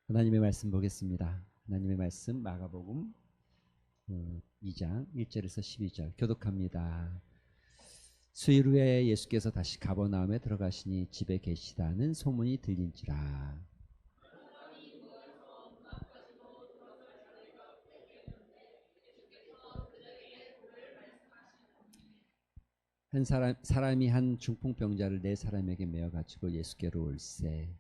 하나님의 말씀 보겠습니다. 하나님의 말씀 마가복음 2장 1절에서 12절 교독합니다. 수일 후에 예수께서 다시 가버나움에 들어가시니 집에 계시다는 소문이 들린지라. 사람이 한 중풍병자를 네 사람에게 메어 가지고 예수께로 올세.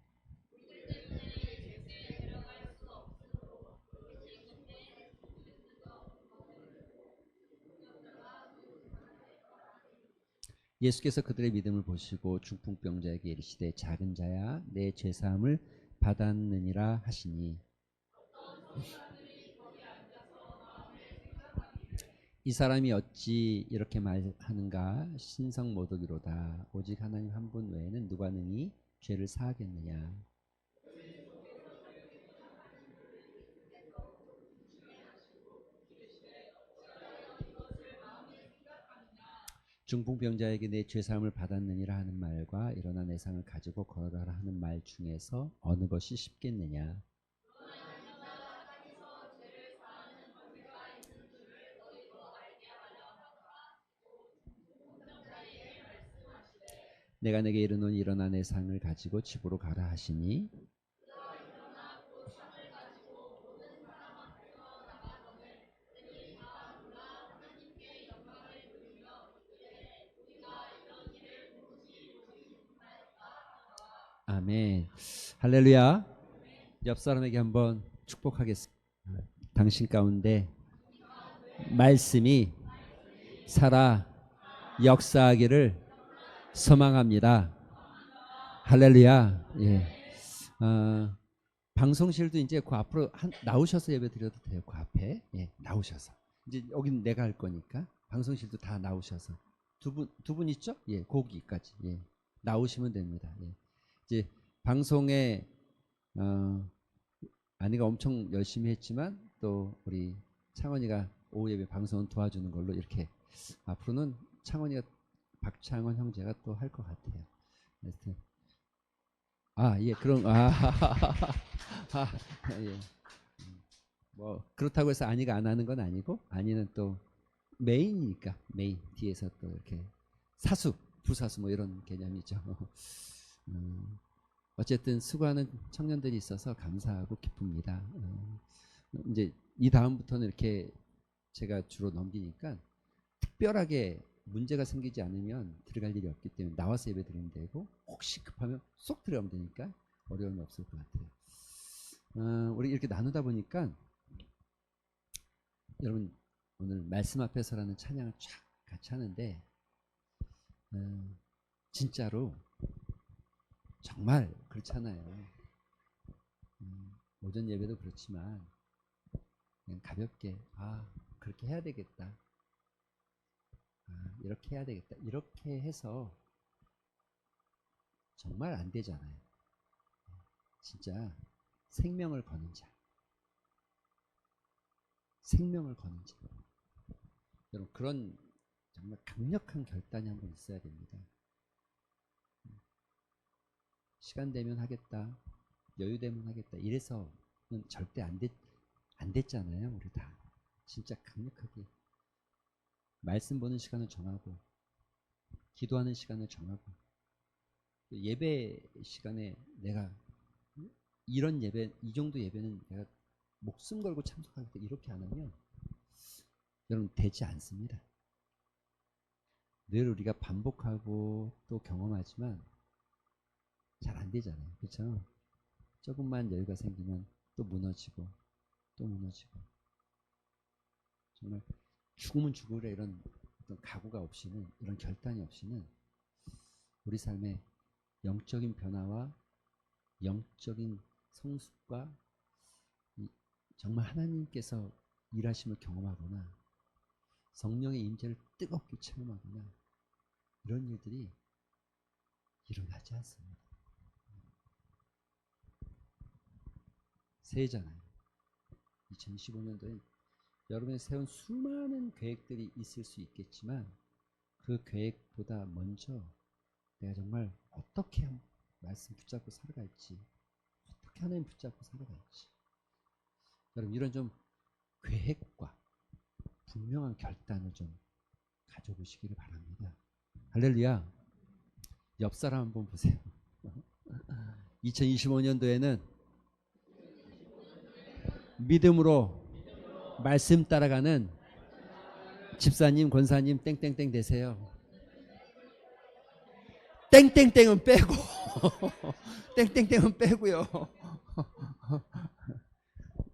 예수께서 그들의 믿음을 보시고 중풍병자에게 이르시되 작은 자야 내 죄사함을 받았느니라 하시니, 이 사람이 어찌 이렇게 말하는가? 신성 모독이로다. 오직 하나님 한 분 외에는 누가 능히 죄를 사하겠느냐? 중풍병자에게 내 죄사함을 받았느니라 하는 말과 일어나 내 상을 가지고 걸어가라 하는 말 중에서 어느 것이 쉽겠느냐? 내가 내게 이르노니 일어나 내 상을 가지고 집으로 가라 하시니, 아멘. 할렐루야. 옆 사람에게 한번 축복하겠습니다. 당신 가운데 말씀이 살아 역사하기를 소망합니다. 할렐루야. 예. 방송실도 이제 그 앞으로 나오셔서 예배 드려도 돼요. 그 앞에. 예, 나오셔서. 이제 여기는 내가 할 거니까 방송실도 다 나오셔서 두 분 있죠? 예, 거기까지. 예. 나오시면 됩니다. 예. 이제 방송에 아내가 엄청 열심히 했지만 또 우리 창원이가 오후 예배 방송은 도와주는 걸로 이렇게 앞으로는 창원이가 박창원 형제가 또 할 것 같아요. 예, 그럼 예. 뭐 그렇다고 해서 아니가 안 하는 건 아니고, 아니는 또 메인이니까 메인 뒤에서 또 이렇게 사수, 부사수 뭐 이런 개념이죠. 어쨌든 수고하는 청년들이 있어서 감사하고 기쁩니다. 이제 이 다음부터는 이렇게 제가 주로 넘기니까 특별하게 문제가 생기지 않으면 들어갈 일이 없기 때문에 나와서 예배 드리면 되고, 혹시 급하면 쏙 들어가면 되니까 어려움이 없을 것 같아요. 우리 이렇게 나누다 보니까 여러분 오늘 말씀 앞에서라는 찬양을 쫙 같이 하는데 진짜로 정말 그렇잖아요. 오전 예배도 그렇지만 그냥 가볍게 그렇게 해야 되겠다, 이렇게 해야 되겠다, 이렇게 해서 정말 안 되잖아요. 진짜 생명을 거는 자, 생명을 거는 자. 여러분 그런 정말 강력한 결단이 한번 있어야 됩니다. 시간 되면 하겠다, 여유 되면 하겠다 이래서는 절대 안 됐잖아요. 우리 다 진짜 강력하게 말씀 보는 시간을 정하고, 기도하는 시간을 정하고, 예배 시간에 내가 이런 예배, 이 정도 예배는 내가 목숨 걸고 참석하겠다, 이렇게 안 하면 여러분 되지 않습니다. 늘 우리가 반복하고 또 경험하지만 잘 안 되잖아요. 그렇죠? 조금만 여유가 생기면 또 무너지고 또 무너지고, 정말 죽으면 죽으려 이런 어떤 각오가 없이는, 이런 결단이 없이는 우리 삶에 영적인 변화와 영적인 성숙과 정말 하나님께서 일하심을 경험하거나 성령의 임재를 뜨겁게 체험하거나 이런 일들이 일어나지 않습니다. 새해잖아요. 2025년도에 여러분이 세운 수많은 계획들이 있을 수 있겠지만 그 계획보다 먼저 내가 정말 어떻게 말씀 붙잡고 살아갈지, 어떻게 그렇게 하나님 붙잡고 살아가야지. 여러분 이런 좀 계획과 분명한 결단을 좀 가져보시기를 바랍니다. 할렐루야. 옆 사람 한번 보세요. 2025년도에는 믿음으로 말씀 따라가는 집사님, 권사님 땡땡땡 되세요. 땡땡땡은 빼고 땡땡땡은 빼고요.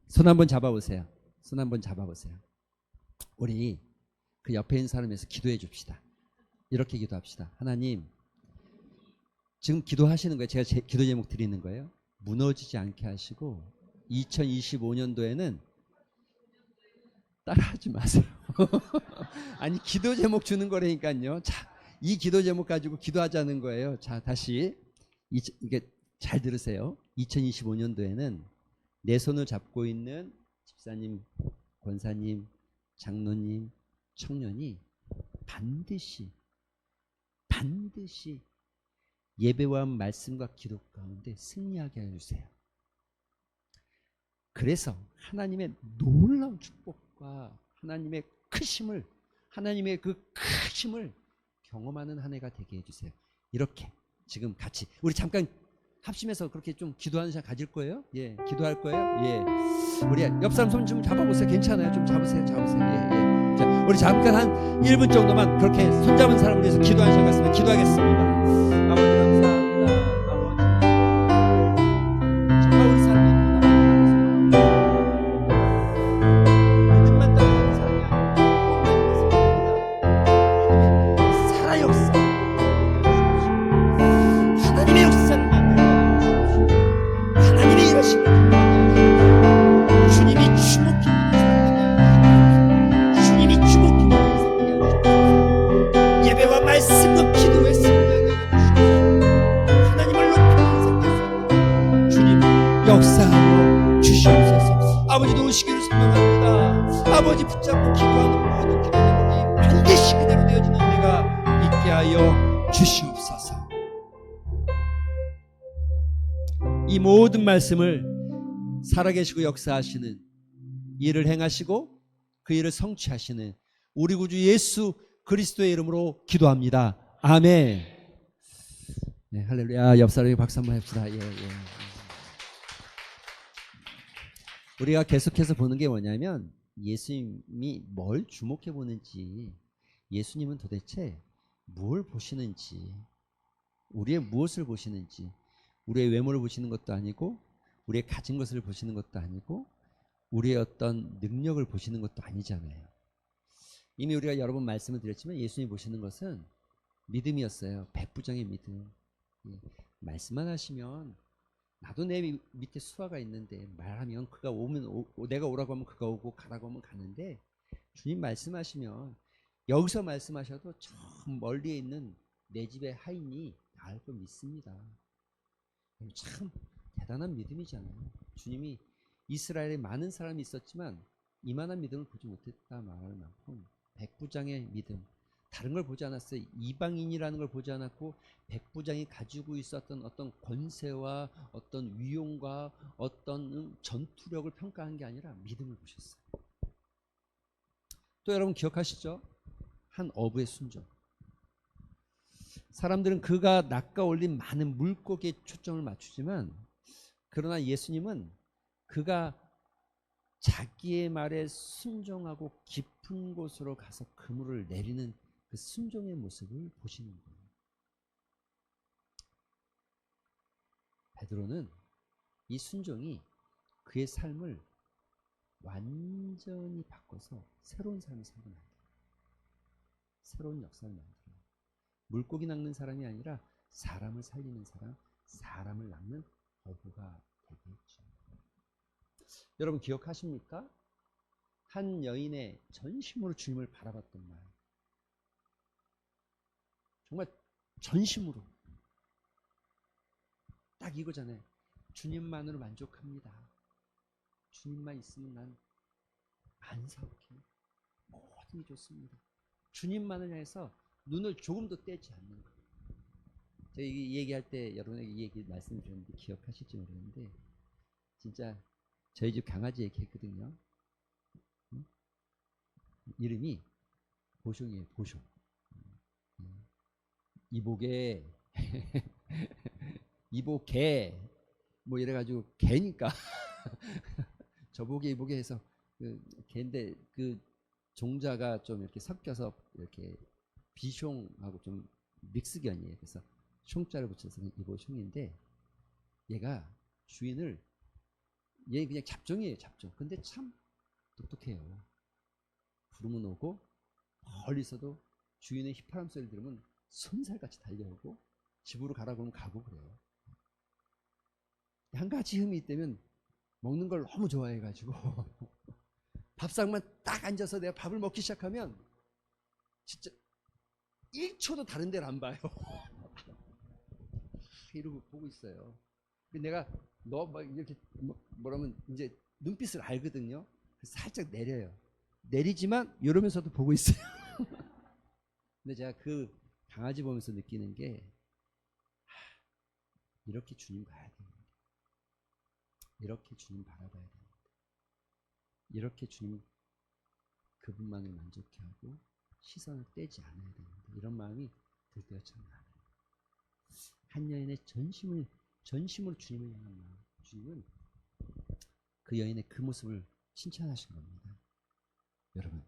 손 한번 잡아보세요. 손 한번 잡아보세요. 우리 그 옆에 있는 사람에서 기도해 줍시다. 이렇게 기도합시다. 하나님, 지금 기도하시는 거예요. 제가 기도 제목 드리는 거예요. 무너지지 않게 하시고 2025년도에는 따라하지 마세요. 아니 기도 제목 주는 거라니까요. 자, 이 기도 제목 가지고 기도하자는 거예요. 자, 다시 이게 잘 들으세요. 2025년도에는 내 손을 잡고 있는 집사님, 권사님, 장로님, 청년이 반드시 예배와 말씀과 기도 가운데 승리하게 해주세요. 그래서 하나님의 놀라운 축복과 하나님의 크심을, 하나님의 그 크심을 경험하는 한 해가 되게 해주세요. 이렇게 지금 같이 우리 잠깐 합심해서 그렇게 좀 기도하는 시간 가질 거예요. 예, 기도할 거예요. 예, 우리 옆 사람 손 좀 잡아보세요. 괜찮아요. 좀 잡으세요. 예, 예. 자, 우리 잠깐 한 1분 정도만 그렇게 손잡은 사람을 위해서 기도하는 시간 같으면 기도하겠습니다. 아버지 감사합니다. 아버지 정말 우리 삶이 믿음만 따라가는 삶이 아니라 살아 역사 하나님의 역사를 만들어 주십시오. 하나님의 일하심을 주님이 주목해주는 삶이 주님이 주목해주는 삶이 예배와 말씀과 기도의 삶이 하나님을 높이는 삶이 주님 역사하여 주시옵소서. 아버지도 오시기를 소망합니다. 아버지 붙잡고 기도하는 모든 기도 제목이 반드시 그대로 되어지는 은혜가 있게 하여 주시옵소서. 이 모든 말씀을 살아계시고 역사하시는 일을 행하시고 그 일을 성취하시는 우리 구주 예수 그리스도의 이름으로 기도합니다. 아멘. 네, 할렐루야. 옆 사람에게 박수 한번 해봅시다. 예. 우리가 계속해서 보는 게 뭐냐면 예수님이 뭘 주목해 보는지, 예수님은 도대체 뭘 보시는지, 우리의 무엇을 보시는지, 우리의 외모를 보시는 것도 아니고 우리의 가진 것을 보시는 것도 아니고 우리의 어떤 능력을 보시는 것도 아니잖아요. 이미 우리가 여러 번 말씀을 드렸지만 예수님이 보시는 것은 믿음이었어요. 백부장의 믿음. 말씀만 하시면 나도 내 밑에 수하가 있는데 말하면 그가 오면 내가 오라고 하면 그가 오고 가라고 하면 가는데 주님 말씀하시면 여기서 말씀하셔도 저 멀리에 있는 내 집의 하인이 나을 걸 믿습니다. 참 대단한 믿음이잖아요. 주님이 이스라엘에 많은 사람이 있었지만 이만한 믿음을 보지 못했다 말할 만큼 백부장의 믿음, 다른 걸 보지 않았어요. 이방인이라는 걸 보지 않았고 백부장이 가지고 있었던 어떤 권세와 어떤 위용과 어떤 전투력을 평가한 게 아니라 믿음을 보셨어요. 또 여러분 기억하시죠? 한 어부의 순종. 사람들은 그가 낚아 올린 많은 물고기에 초점을 맞추지만 그러나 예수님은 그가 자기의 말에 순종하고 깊은 곳으로 가서 그물을 내리는 그 순종의 모습을 보시는 거예요. 베드로는 이 순종이 그의 삶을 완전히 바꿔서 새로운 삶을 살게 만들어요. 새로운 역사를 만들어요. 물고기 낚는 사람이 아니라 사람을 살리는 사람, 사람을 낚는 어부가 되겠죠. 여러분 기억하십니까? 한 여인의 전심으로 주님을 바라봤던 말. 정말 전심으로. 딱 이거잖아요. 주님만으로 만족합니다. 주님만 있으면 난 안사옵게 모든 게 좋습니다. 주님만을 향해서 눈을 조금도 떼지 않는 거예요. 제가 이 얘기할 때 여러분에게 이 얘기 말씀드렸는데 기억하실지 모르겠는데 진짜 저희 집 강아지 얘기했거든요. 응? 이름이 보숑이에요. 보숑. 이보게 이보개 뭐 이래가지고 개니까 저보게 이보게 해서 그 개인데 그 종자가 좀 이렇게 섞여서 이렇게 비숑하고 좀 믹스견이에요. 그래서 숑자를 붙여서 이보숑인데 얘가 주인을 얘 그냥 잡종이에요. 잡종. 근데 참 똑똑해요. 부르면 오고 멀리서도 주인의 휘파람 소리를 들으면 손살같이 달려오고 집으로 가라 그러면 가고 그래요. 한 가지 흠이 있다면 먹는 걸 너무 좋아해가지고 밥상만 딱 앉아서 내가 밥을 먹기 시작하면 진짜 1초도 다른 데를 안 봐요. 이러고 보고 있어요. 내가 너 막 이렇게 뭐라면 이제 눈빛을 알거든요. 살짝 내려요. 내리지만 이러면서도 보고 있어요. 근데 제가 그 강아지 보면서 느끼는 게 이렇게 주님 봐야 됩니다. 이렇게 주님 바라봐야 됩니다. 이렇게 주님 그분만을 만족해 하고 시선을 떼지 않아야 됩니다. 이런 마음이 들 때가 참 많아요. 한 여인의 전심으로 주님을 향한 마음. 주님은 그 여인의 그 모습을 칭찬하신 겁니다. 여러분,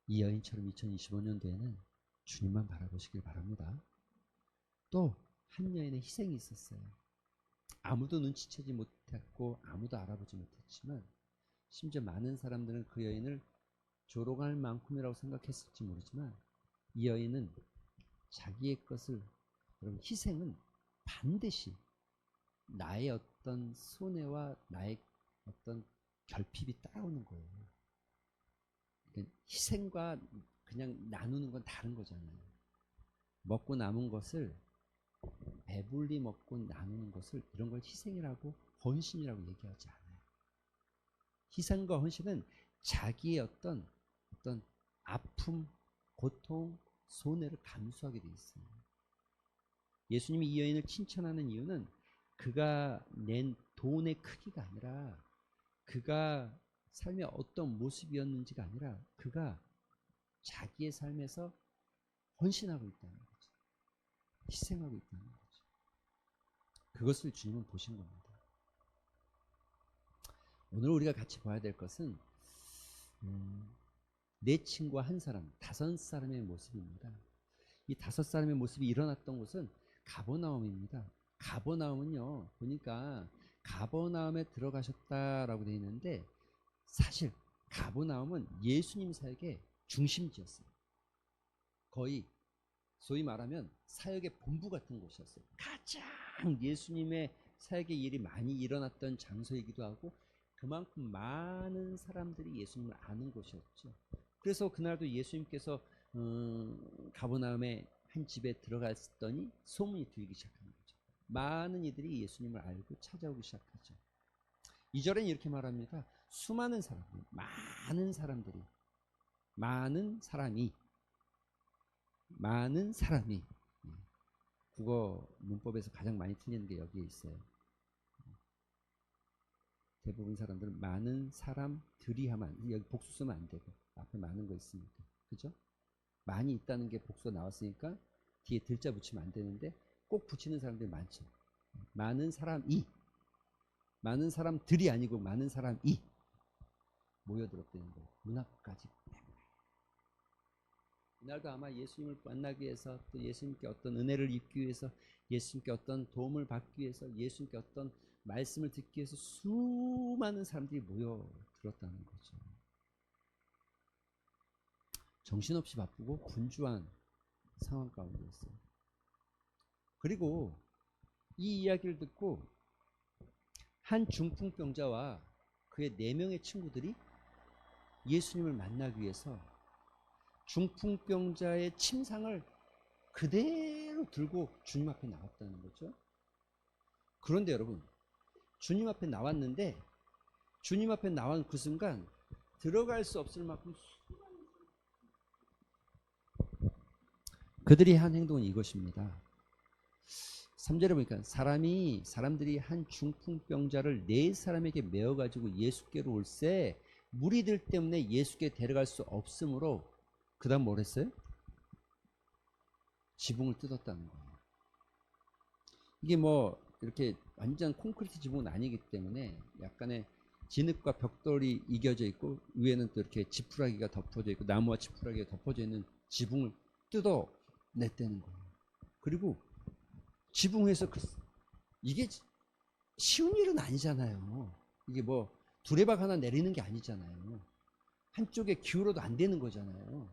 이 여인처럼 2025년도에는 주님만 바라보시길 바랍니다. 또 한 여인의 희생이 있었어요. 아무도 눈치채지 못했고 아무도 알아보지 못했지만 심지어 많은 사람들은 그 여인을 조롱할 만큼이라고 생각했을지 모르지만 이 여인은 자기의 것을, 여러분 희생은 반드시 나의 어떤 손해와 나의 어떤 결핍이 따라오는 거예요. 그러니까 희생과 그냥 나누는 건 다른 거잖아요. 먹고 남은 것을 배불리 먹고 나누는 것을 이런 걸 희생이라고 헌신이라고 얘기하지 않아요. 희생과 헌신은 자기의 어떤 아픔, 고통, 손해를 감수하게 돼 있어요. 예수님이 이 여인을 칭찬하는 이유는 그가 낸 돈의 크기가 아니라 그가 삶의 어떤 모습이었는지가 아니라 그가 자기의 삶에서 헌신하고 있다는 거죠. 희생하고 있다는 거죠. 그것을 주님은 보신 겁니다. 오늘 우리가 같이 봐야 될 것은 네 친구와 한 사람, 5사람의 모습입니다. 이 5사람의 모습이 일어났던 곳은 가버나움입니다. 가버나움은요, 보니까 가버나움에 들어가셨다라고 되어 있는데 사실 가버나움은 예수님 사역의 중심지였어요. 거의 소위 말하면 사역의 본부 같은 곳이었어요. 가장 예수님의 사역의 일이 많이 일어났던 장소이기도 하고 그만큼 많은 사람들이 예수님을 아는 곳이었죠. 그래서 그날도 예수님께서 가버나움의 한 집에 들어갔더니 소문이 들리기 시작한 거죠. 많은 이들이 예수님을 알고 찾아오기 시작하죠. 2절엔 이렇게 말합니다. 수많은 사람들, 많은 사람이 국어 문법에서 가장 많이 틀리는 게 여기에 있어요. 대부분 사람들은 많은 사람들이 하면 여기 복수 쓰면 안 되고 앞에 많은 거 있으니까, 그죠? 많이 있다는 게 복수가 나왔으니까 뒤에 들자 붙이면 안 되는데 꼭 붙이는 사람들이 많죠. 많은 사람들이 아니고 많은 사람이 모여들었다는 거예요. 문 앞까지. 이날도 아마 예수님을 만나기 위해서 또 예수님께 어떤 은혜를 입기 위해서 예수님께 어떤 도움을 받기 위해서 예수님께 어떤 말씀을 듣기 위해서 수많은 사람들이 모여들었다는 거죠. 정신없이 바쁘고 분주한 상황 가운데였어요. 그리고 이 이야기를 듣고 한 중풍병자와 그의 4명의 친구들이 예수님을 만나기 위해서 중풍병자의 침상을 그대로 들고 주님 앞에 나왔다는 거죠. 그런데 여러분, 주님 앞에 나왔는데 주님 앞에 나온 그 순간 들어갈 수 없을 만큼 그들이 한 행동은 이것입니다. 3절에 보니까 사람들이 한 중풍병자를 네 사람에게 메어 가지고 예수께로 올세 무리들 때문에 예수께 데려갈 수 없으므로 그다음 뭘 했어요? 지붕을 뜯었다는 거예요. 이게 뭐 이렇게 완전 콘크리트 지붕은 아니기 때문에 약간의 진흙과 벽돌이 이겨져 있고 위에는 또 이렇게 지푸라기가 덮어져 있고 나무와 지푸라기가 덮어져 있는 지붕을 뜯어냈다는 거예요. 그리고 지붕에서 이게 쉬운 일은 아니잖아요. 이게 뭐 두레박 하나 내리는 게 아니잖아요. 한쪽에 기울어도 안 되는 거잖아요.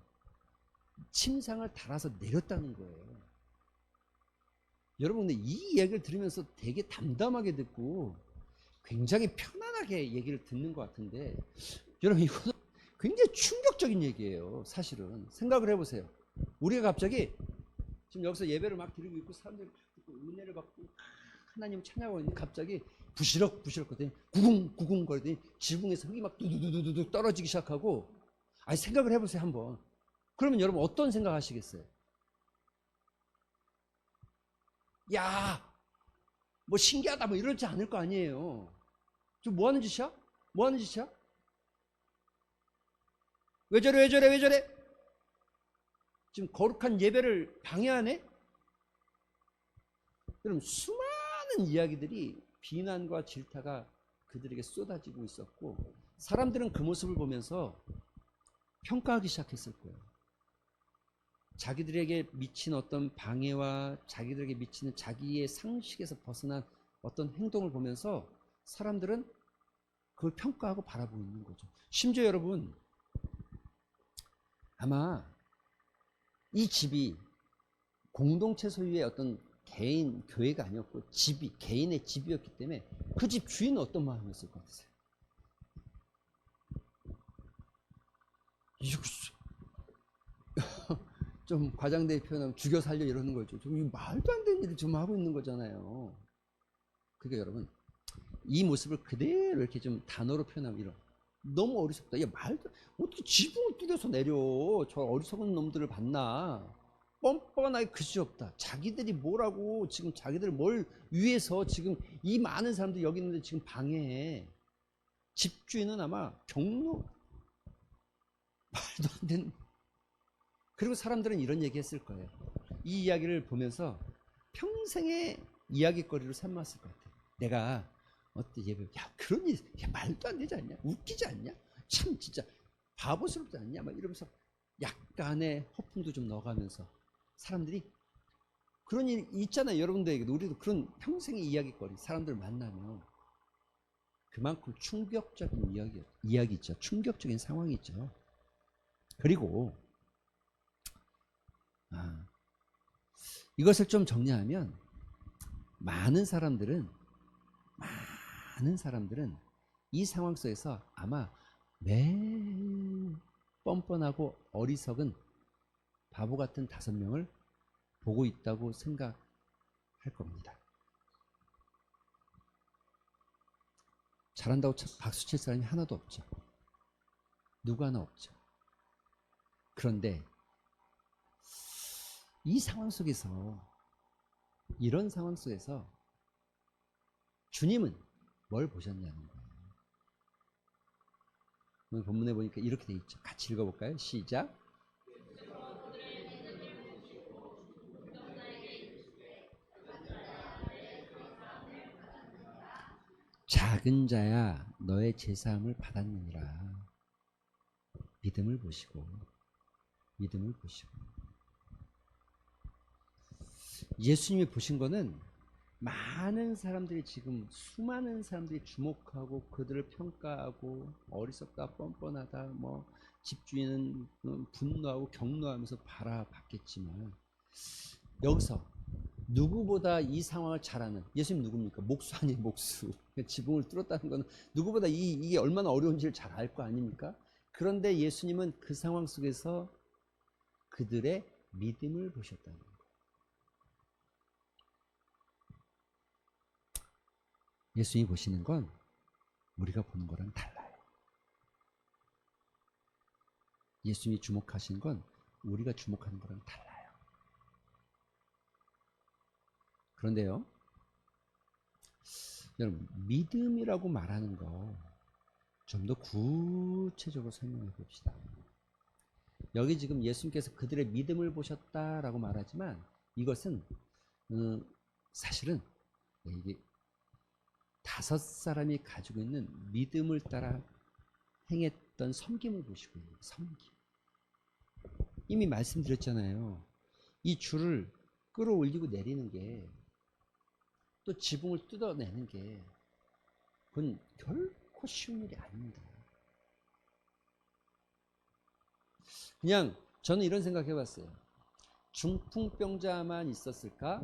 침상을 달아서 내렸다는 거예요. 여러분, 근데 이 이야기를 들으면서 되게 담담하게 듣고 굉장히 편안하게 얘기를 듣는 것 같은데, 여러분, 이거는 굉장히 충격적인 얘기예요. 사실은 생각을 해보세요. 우리가 갑자기 지금 여기서 예배를 막 드리고 있고 사람들이 막 듣고 은혜를 받고 하나님 찬양하고 있는데 갑자기 부시럭부시럭 거더니 구궁구궁 거리더니 지붕에서 흙이 막 두두두두두 떨어지기 시작하고, 아니 생각을 해보세요 한번. 그러면 여러분 어떤 생각 하시겠어요? 야, 뭐 신기하다 뭐 이러지 않을 거 아니에요. 좀 뭐 하는 짓이야? 뭐 하는 짓이야? 왜 저래 왜 저래 왜 저래? 지금 거룩한 예배를 방해하네? 그럼 수많은 이야기들이 비난과 질타가 그들에게 쏟아지고 있었고, 사람들은 그 모습을 보면서 평가하기 시작했을 거예요. 자기들에게 미친 어떤 방해와 자기들에게 미치는 자기의 상식에서 벗어난 어떤 행동을 보면서 사람들은 그걸 평가하고 바라보고 있는 거죠. 심지어 여러분, 아마 이 집이 공동체 소유의 어떤 개인 교회가 아니었고 개인의 집이었기 때문에 그 집 주인은 어떤 마음이었을 것 같으세요? 좀 과장되게 표현하면 죽여 살려 이러는 거죠. 좀 말도 안 되는 일을 좀 하고 있는 거잖아요. 그러니까 여러분, 이 모습을 그대로 이렇게 좀 단어로 표현하면 이런, 너무 어리석다. 야, 말도 어떻게 지붕을 뚫어서 내려. 저 어리석은 놈들을 봤나. 뻔뻔하게 그지없다. 자기들이 뭐라고 지금 자기들 뭘 위해서 지금 이 많은 사람들이 여기 있는데 지금 방해해. 집주인은 아마 말도 안 되는. 그리고 사람들은 이런 얘기 했을 거예요. 이 이야기를 보면서 평생의 이야기거리로 삼았을 것 같아요. 내가 어때 예배, 야 그런 일, 야 말도 안 되지 않냐? 웃기지 않냐? 참 진짜 바보스럽지 않냐? 막 이러면서 약간의 허풍도 좀 넣어가면서 사람들이 그런 일 있잖아요. 여러분들에게도 우리도 그런 평생의 이야기거리 사람들 만나면 그만큼 충격적인 이야기죠. 충격적인 상황이죠. 그리고 이것을 좀 정리하면 많은 사람들은 이 상황 속에서 아마 매일 뻔뻔하고 어리석은 바보 같은 5명을 보고 있다고 생각할 겁니다. 잘한다고 박수 칠 사람이 하나도 없죠. 누구 하나 없죠. 그런데 이 상황 속에서, 이런 상황 속에서 주님은 뭘 보셨냐는 거예요. 오늘 본문에 보니까 이렇게 돼 있죠. 같이 읽어볼까요? 시작. 작은 자야 너의 제사함을 받았느니라. 믿음을 보시고 예수님이 보신 거는 많은 사람들이 지금 수많은 사람들이 주목하고 그들을 평가하고 어리석다 뻔뻔하다 뭐 집주인은 분노하고 격노하면서 바라봤겠지만, 여기서 누구보다 이 상황을 잘 아는 예수님 누굽니까? 목수 아니에요, 목수. 지붕을 뚫었다는 건 누구보다 이게 얼마나 어려운지를 잘 알 거 아닙니까? 그런데 예수님은 그 상황 속에서 그들의 믿음을 보셨다는 거예요. 예수님이 보시는 건 우리가 보는 거랑 달라요. 예수님이 주목하시는 건 우리가 주목하는 거랑 달라요. 그런데요, 여러분, 믿음이라고 말하는 거 좀 더 구체적으로 설명해 봅시다. 여기 지금 예수님께서 그들의 믿음을 보셨다라고 말하지만 이것은 사실은 이게 5사람이 가지고 있는 믿음을 따라 행했던 섬김을 보시고 있는 섬김. 이미 말씀드렸잖아요. 이 줄을 끌어올리고 내리는 게, 또 지붕을 뜯어내는 게 그건 결코 쉬운 일이 아닙니다. 그냥 저는 이런 생각 해봤어요. 중풍병자만 있었을까?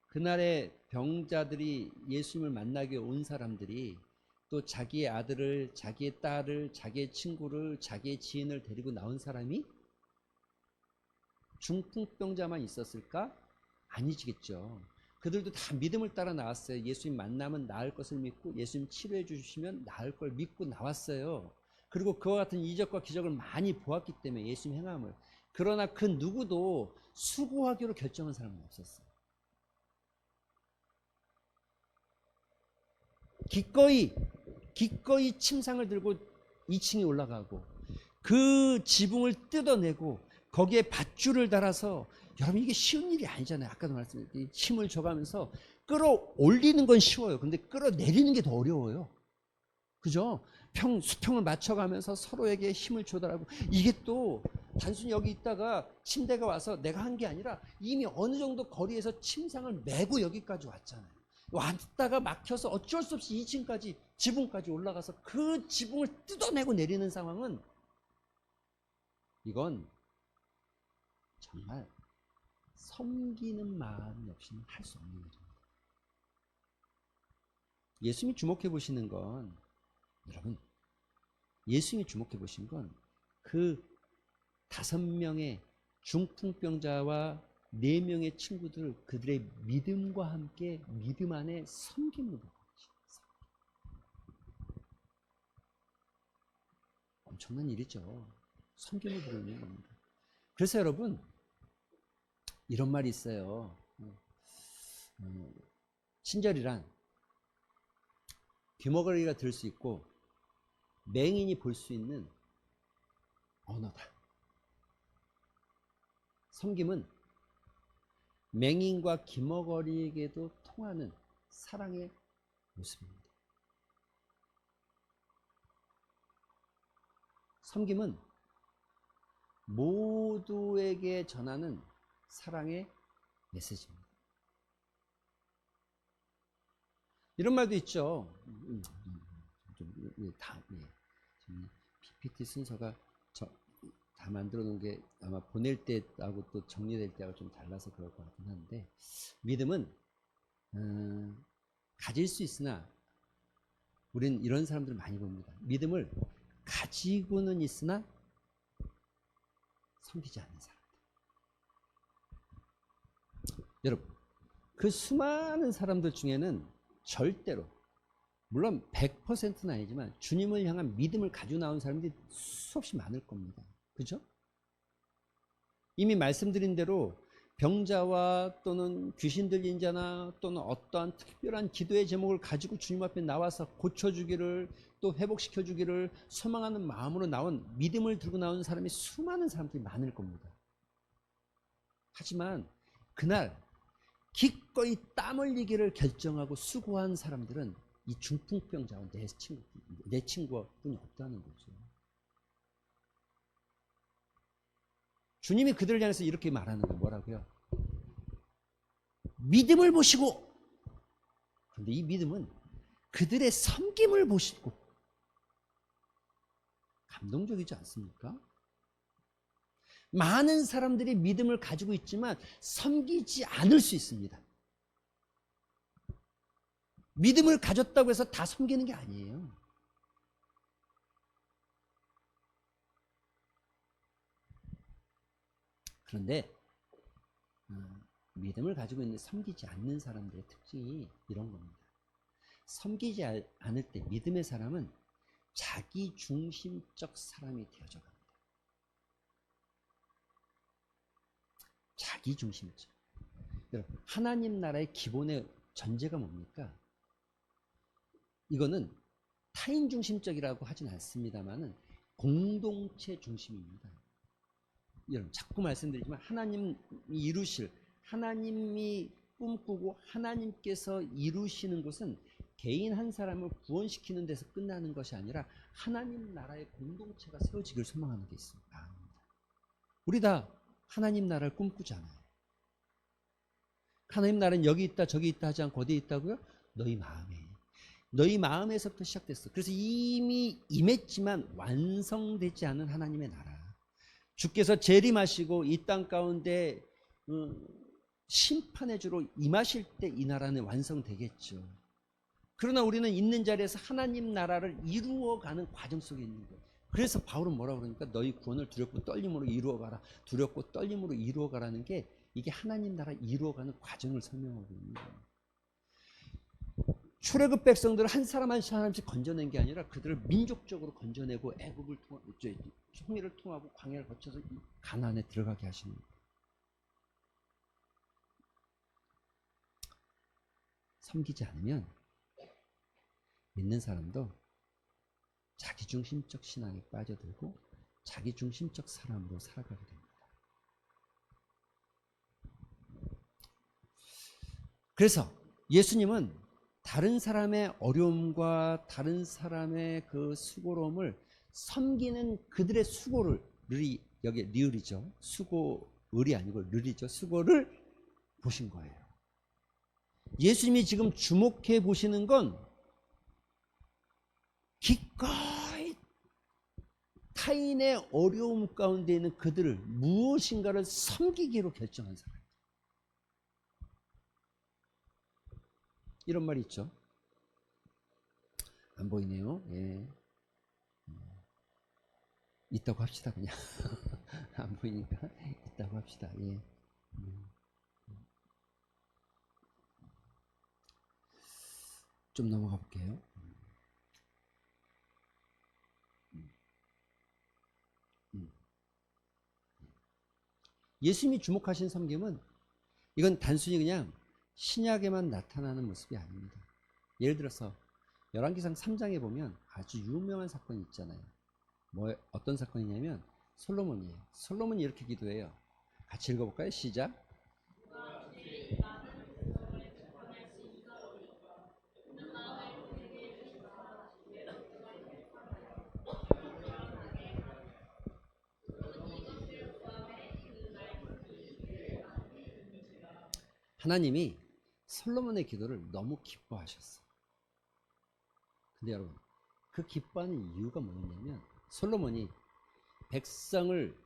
그날의 병자들이 예수님을 만나게 온 사람들이 또 자기의 아들을, 자기의 딸을, 자기의 친구를, 자기의 지인을 데리고 나온 사람이 중풍병자만 있었을까? 아니지겠죠. 그들도 다 믿음을 따라 나왔어요. 예수님 만나면 나을 것을 믿고 예수님 치료해 주시면 나을 걸 믿고 나왔어요. 그리고 그와 같은 이적과 기적을 많이 보았기 때문에 예수님 행함을. 그러나 그 누구도 수고하기로 결정한 사람은 없었어요. 기꺼이 침상을 들고 2층에 올라가고 그 지붕을 뜯어내고 거기에 밧줄을 달아서, 여러분 이게 쉬운 일이 아니잖아요. 아까도 말씀드렸듯이 힘을 줘가면서 끌어올리는 건 쉬워요. 근데 끌어내리는 게 더 어려워요. 그죠? 수평을 맞춰가면서 서로에게 힘을 줘달라고. 이게 또 단순히 여기 있다가 침대가 와서 내가 한 게 아니라 이미 어느 정도 거리에서 침상을 메고 여기까지 왔잖아요. 왔다가 막혀서 어쩔 수 없이 2층까지 지붕까지 올라가서 그 지붕을 뜯어내고 내리는 상황은, 이건 정말 섬기는 마음이 없이는 할 수 없는 일입니다. 예수님이 주목해 보시는 건, 여러분, 예수님이 주목해 보신 건 그 5명의 중풍병자와 4명의 친구들, 그들의 믿음과 함께 믿음 안에 섬김을 본 거죠. 엄청난 일이죠. 섬김을 부르는 겁니다. 그래서 여러분, 이런 말이 있어요. 친절이란 귀머거리가 들 수 있고 맹인이 볼 수 있는 언어다. 섬김은 맹인과 귀머거리에게도 통하는 사랑의 모습입니다. 섬김은 모두에게 전하는 사랑의 메시지입니다. 이런 말도 있죠. PPT 순서가 다 만들어 놓은 게 아마 보낼 때하고 또 정리될 때하고 좀 달라서 그럴 것 같긴 한데, 믿음은 가질 수 있으나, 우린 이런 사람들을 많이 봅니다. 믿음을 가지고는 있으나 섬기지 않는 사람들. 여러분, 그 수많은 사람들 중에는 절대로, 물론 100%는 아니지만 주님을 향한 믿음을 가지고 나온 사람들이 수없이 많을 겁니다. 그죠? 이미 말씀드린 대로 병자와 또는 귀신 들린 자나 또는 어떠한 특별한 기도의 제목을 가지고 주님 앞에 나와서 고쳐주기를, 또 회복시켜주기를 소망하는 마음으로 나온, 믿음을 들고 나온 사람이 수많은 사람들이 많을 겁니다. 하지만 그날 기꺼이 땀 흘리기를 결정하고 수고한 사람들은 이 중풍병자와 내 친구뿐이 없다는 거죠. 주님이 그들을 향해서 이렇게 말하는 거예요. 뭐라고요? 믿음을 보시고, 그런데 이 믿음은 그들의 섬김을 보시고. 감동적이지 않습니까? 많은 사람들이 믿음을 가지고 있지만 섬기지 않을 수 있습니다. 믿음을 가졌다고 해서 다 섬기는 게 아니에요. 그런데 믿음을 가지고 있는 섬기지 않는 사람들의 특징이 이런 겁니다. 섬기지 않을 때 믿음의 사람은 자기 중심적 사람이 되어져 갑니다. 자기 중심적. 여러분, 하나님 나라의 기본의 전제가 뭡니까? 이거는 타인 중심적이라고 하진 않습니다만은 공동체 중심입니다. 여러분, 자꾸 말씀드리지만 하나님이 이루실, 하나님이 꿈꾸고 하나님께서 이루시는 것은 개인 한 사람을 구원시키는 데서 끝나는 것이 아니라 하나님 나라의 공동체가 세워지길 소망하는 게 있습니다. 우리 다 하나님 나라를 꿈꾸잖아요. 하나님 나라는 여기 있다 저기 있다 하지 않고 어디에 있다고요? 너희 마음에. 너희 마음에서부터 시작됐어. 그래서 이미 임했지만 완성되지 않은 하나님의 나라. 주께서 재림하시고 이 땅 가운데 심판의 주로 임하실 때 이 나라는 완성되겠죠. 그러나 우리는 있는 자리에서 하나님 나라를 이루어가는 과정 속에 있는 거예요. 그래서 바울은 뭐라고 그러니까 너희 구원을 두렵고 떨림으로 이루어가라. 두렵고 떨림으로 이루어가라는 게 이게 하나님 나라 이루어가는 과정을 설명하고 있는 거예요. 출애굽 백성들을 한 사람 한 사람씩 건져낸 게 아니라 그들을 민족적으로 건져내고 애굽을 통하고 홍해를 통하고 광야를 거쳐서 가나안에 들어가게 하시는 거예요. 섬기지 않으면 믿는 사람도 자기중심적 신앙에 빠져들고 자기중심적 사람으로 살아가게 됩니다. 그래서 예수님은 다른 사람의 어려움과 다른 사람의 그 수고로움을 섬기는 그들의 수고를 여기 리을이죠. 수고을이 아니고 르이죠. 수고를 보신 거예요. 예수님이 지금 주목해 보시는 건 기꺼이 타인의 어려움 가운데 있는 그들을 무엇인가를 섬기기로 결정한 사람. 이런 말이 있죠. 안 보이네요. 예. 있다고 합시다 그냥. 안 보이니까 있다고 합시다. 예. 좀 넘어가 볼게요. 예수님이 주목하신 섬김은 이건 단순히 그냥 신약에만 나타나는 모습이 아닙니다. 예를 들어서 열왕기상 3장에 보면 아주 유명한 사건이 있잖아요. 어떤 사건이냐면 솔로몬이에요. 솔로몬이 이렇게 기도해요. 같이 읽어볼까요? 시작. 하나님이 솔로몬의 기도를 너무 기뻐하셨어. 근데 여러분, 그 기뻐하는 이유가 뭐였냐면 솔로몬이 백성을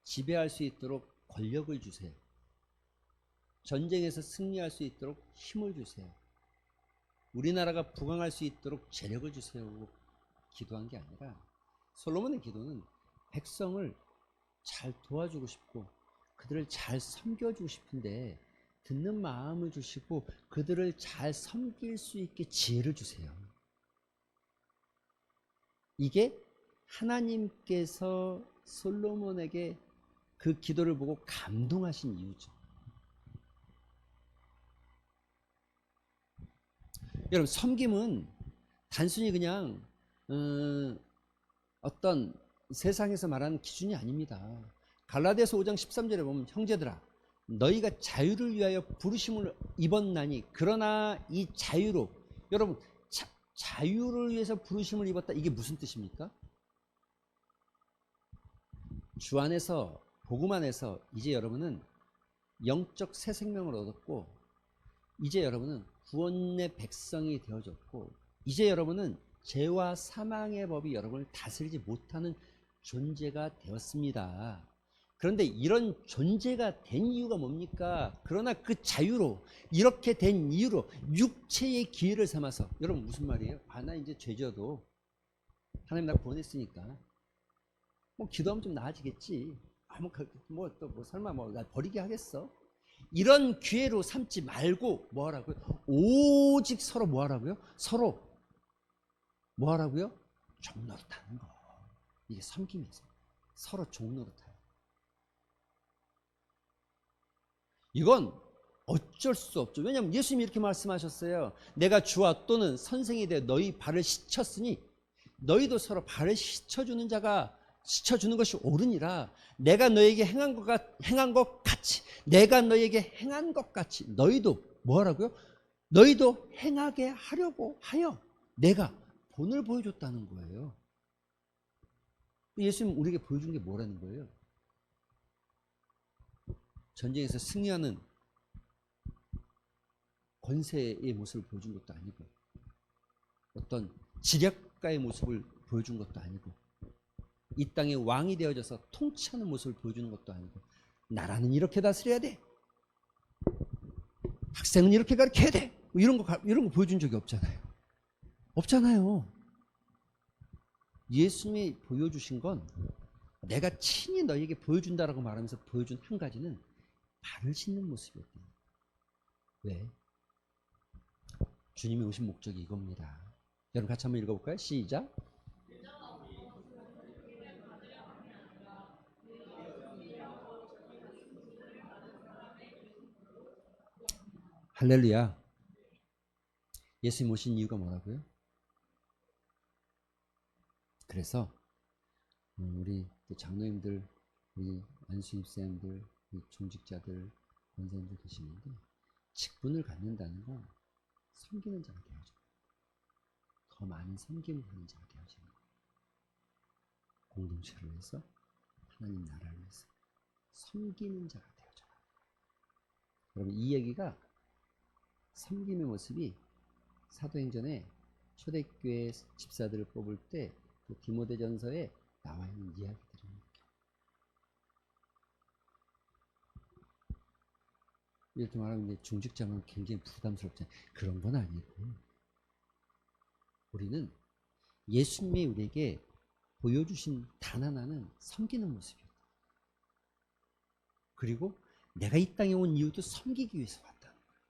지배할 수 있도록 권력을 주세요. 전쟁에서 승리할 수 있도록 힘을 주세요. 우리나라가 부강할 수 있도록 재력을 주세요. 기도한 게 아니라 솔로몬의 기도는 백성을 잘 도와주고 싶고 그들을 잘 섬겨주고 싶은데 듣는 마음을 주시고 그들을 잘 섬길 수 있게 지혜를 주세요. 이게 하나님께서 솔로몬에게 그 기도를 보고 감동하신 이유죠. 여러분, 섬김은 단순히 그냥 어떤 세상에서 말하는 기준이 아닙니다. 갈라디아서 5장 13절에 보면 형제들아 너희가 자유를 위하여 부르심을 입었나니 그러나 이 자유로 여러분 자유를 위해서 부르심을 입었다. 이게 무슨 뜻입니까? 주 안에서 복음 안에서 이제 여러분은 영적 새 생명을 얻었고 이제 여러분은 구원의 백성이 되어졌고 이제 여러분은 죄와 사망의 법이 여러분을 다스리지 못하는 존재가 되었습니다. 그런데 이런 존재가 된 이유가 뭡니까? 그러나 그 자유로 이렇게 된 이유로 육체의 기회를 삼아서 여러분 무슨 말이에요? 나 이제 죄져도 하나님 나 구원했으니까 뭐 기도하면 좀 나아지겠지. 설마 나 버리게 하겠어? 이런 기회로 삼지 말고 뭐 하라고요? 오직 서로 뭐 하라고요? 서로 뭐 하라고요? 종노릇하는 거. 이게 섬김이죠. 서로 종노릇하는. 이건 어쩔 수 없죠. 왜냐하면 예수님이 이렇게 말씀하셨어요. 내가 주와 또는 선생이 되어 너희 발을 씻혔으니 너희도 서로 발을 씻혀주는 자가 씻혀주는 것이 옳으니라. 내가 너에게 행한 것 같이, 내가 너에게 행한 것 같이 너희도 뭐 하라고요? 너희도 행하게 하려고 하여 내가 본을 보여줬다는 거예요. 예수님 우리에게 보여준 게 뭐라는 거예요? 전쟁에서 승리하는 권세의 모습을 보여준 것도 아니고, 어떤 지략가의 모습을 보여준 것도 아니고, 이 땅의 왕이 되어져서 통치하는 모습을 보여주는 것도 아니고, 나라는 이렇게 다스려야 돼, 학생은 이렇게 가르쳐야 돼, 뭐 이런 거 보여준 적이 없잖아요. 예수님이 보여주신 건 내가 친히 너에게 보여준다라고 말하면서 보여준 한 가지는 발을 씻는 모습이었대요. 왜? 주님이 오신 목적이 이겁니다. 여러분 같이 한번 읽어볼까요? 시작. 할렐루야. 예수님 오신 이유가 뭐라고요? 그래서 우리 장로님들, 우리 안수입사님들, 우리 중직자들, 권사님들 계시는데, 직분을 갖는다는 건 섬기는 자가 되어져. 더 많은 섬김을 하는 자가 되어지는 거예요. 공동체를 위해서, 하나님 나라를 위해서 섬기는 자가 되어져. 여러분 이 얘기가, 섬김의 모습이 사도행전에 초대교회 집사들을 뽑을 때 그 디모데전서에 나와 있는 이야기들입니다. 이렇게 말하면 이제 중직자면 굉장히 부담스럽잖아요. 그런 건 아니고, 우리는 예수님이 우리에게 보여주신 단 하나는 섬기는 모습이었다. 그리고 내가 이 땅에 온 이유도 섬기기 위해서 왔다는 거예요.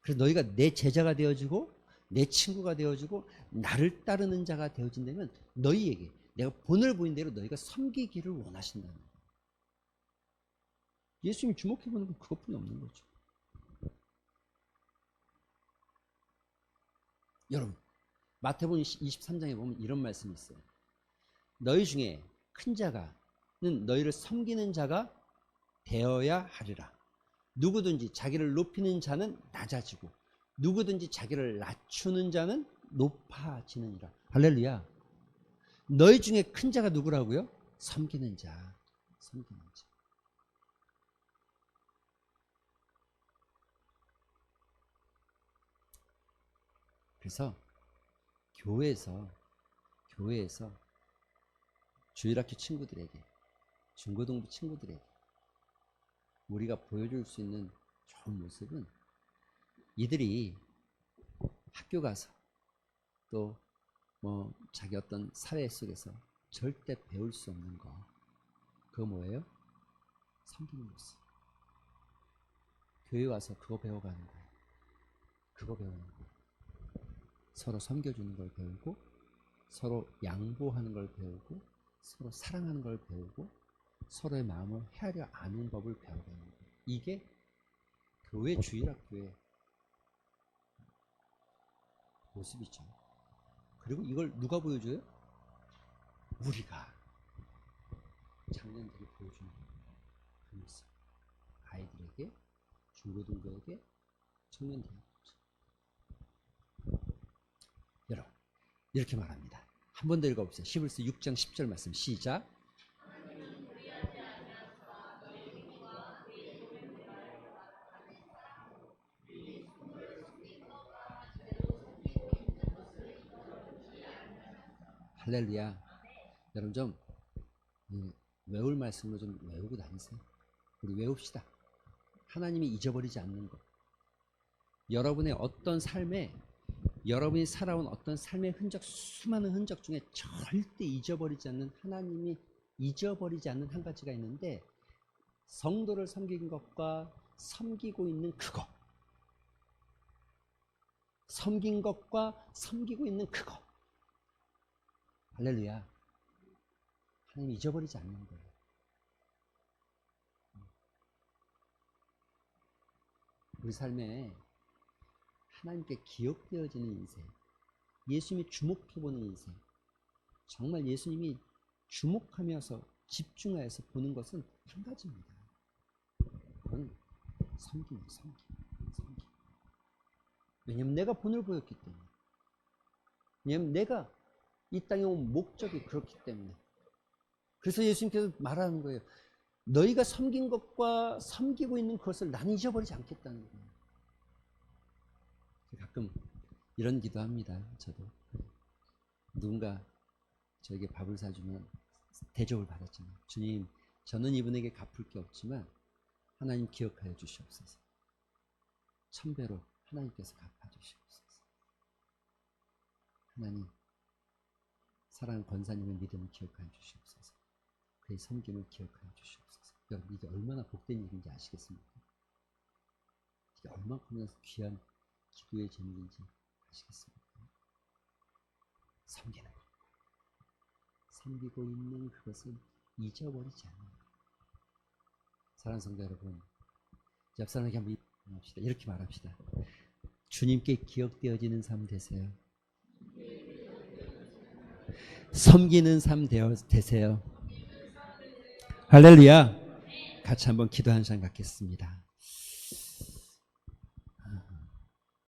그래서 너희가 내 제자가 되어지고 내 친구가 되어지고 나를 따르는 자가 되어진다면 너희에게 내가 본을 보인 대로 너희가 섬기기를 원하신다는 거예요. 예수님이 주목해보는 건 그것뿐이 없는 거죠. 여러분 마태복음 23장에 보면 이런 말씀이 있어요. 너희 중에 큰 자가는 너희를 섬기는 자가 되어야 하리라. 누구든지 자기를 높이는 자는 낮아지고 누구든지 자기를 낮추는 자는 높아지느니라. 할렐루야. 너희 중에 큰 자가 누구라고요? 섬기는 자. 섬기는 자. 그래서 교회에서 주일학교 친구들에게, 중고등부 친구들에게 우리가 보여줄 수 있는 좋은 모습은, 이들이 학교 가서 또 뭐 자기 어떤 사회 속에서 절대 배울 수 없는 거, 그거 뭐예요? 섬기는 모습. 교회 와서 그거 배워가는 거예요. 그거 배우는 거예요. 서로 섬겨주는 걸 배우고, 서로 양보하는 걸 배우고, 서로 사랑하는 걸 배우고, 서로의 마음을 헤아려 아는 법을 배워가는 거예요. 이게 교회 주일학교의 모습이죠. 그리고 이걸 누가 보여줘요? 우리가, 장년들이 보여주는 그 모습. 아이들에게, 중고등부에게, 청년들에게. 여러분 이렇게 말합니다. 한 번 더 읽어봅시다. 히브리서 6장 10절 말씀 시작. 할렐루야. 여러분 좀 외울 말씀으로 좀 외우고 다니세요. 우리 외웁시다. 하나님이 잊어버리지 않는 것. 여러분의 어떤 삶에, 여러분이 살아온 어떤 삶의 흔적, 수많은 흔적 중에 절대 잊어버리지 않는, 하나님이 잊어버리지 않는 한 가지가 있는데, 성도를 섬긴 것과 섬기고 있는 그거, 섬긴 것과 섬기고 있는 그거. 할렐루야. 하나님 잊어버리지 않는 거예요. 우리 삶에 하나님께 기억되어지는 인생, 예수님이 주목해보는 인생, 정말 예수님이 주목하면서 집중하여서 보는 것은 한 가지입니다. 그건 섬김이에요. 섬김. 왜냐하면 내가 본을 보였기 때문에, 왜냐하면 내가 이 땅에 온 목적이 그렇기 때문에. 그래서 예수님께서 말하는 거예요. 너희가 섬긴 것과 섬기고 있는 것을 나는 잊어버리지 않겠다는 거예요. 가끔 이런 기도합니다. 저도 누군가 저에게 밥을 사주면 대접을 받았잖아요. 주님, 저는 이분에게 갚을 게 없지만 하나님 기억하여 주시옵소서. 1000배로 하나님께서 갚아주시옵소서. 하나님, 사랑하는 권사님의 믿음을 기억하여 주시옵소서. 그의 섬김을 기억하여 주시옵소서. 여러분, 이게 얼마나 복된 일인지 아시겠습니까? 이게 얼마나 귀한 기도의 제목인지 아시겠습니까? 섬기는 것. 섬기고 있는 그것을 잊어버리지 않는 것. 사랑하는 성도 여러분, 옆 사람에게 한번 합시다. 이렇게 말합시다. 주님께 기억되어지는 삶 되세요. 섬기는 삶 되세요. 할렐루야. 같이 한번 기도 한 시간 갖겠습니다.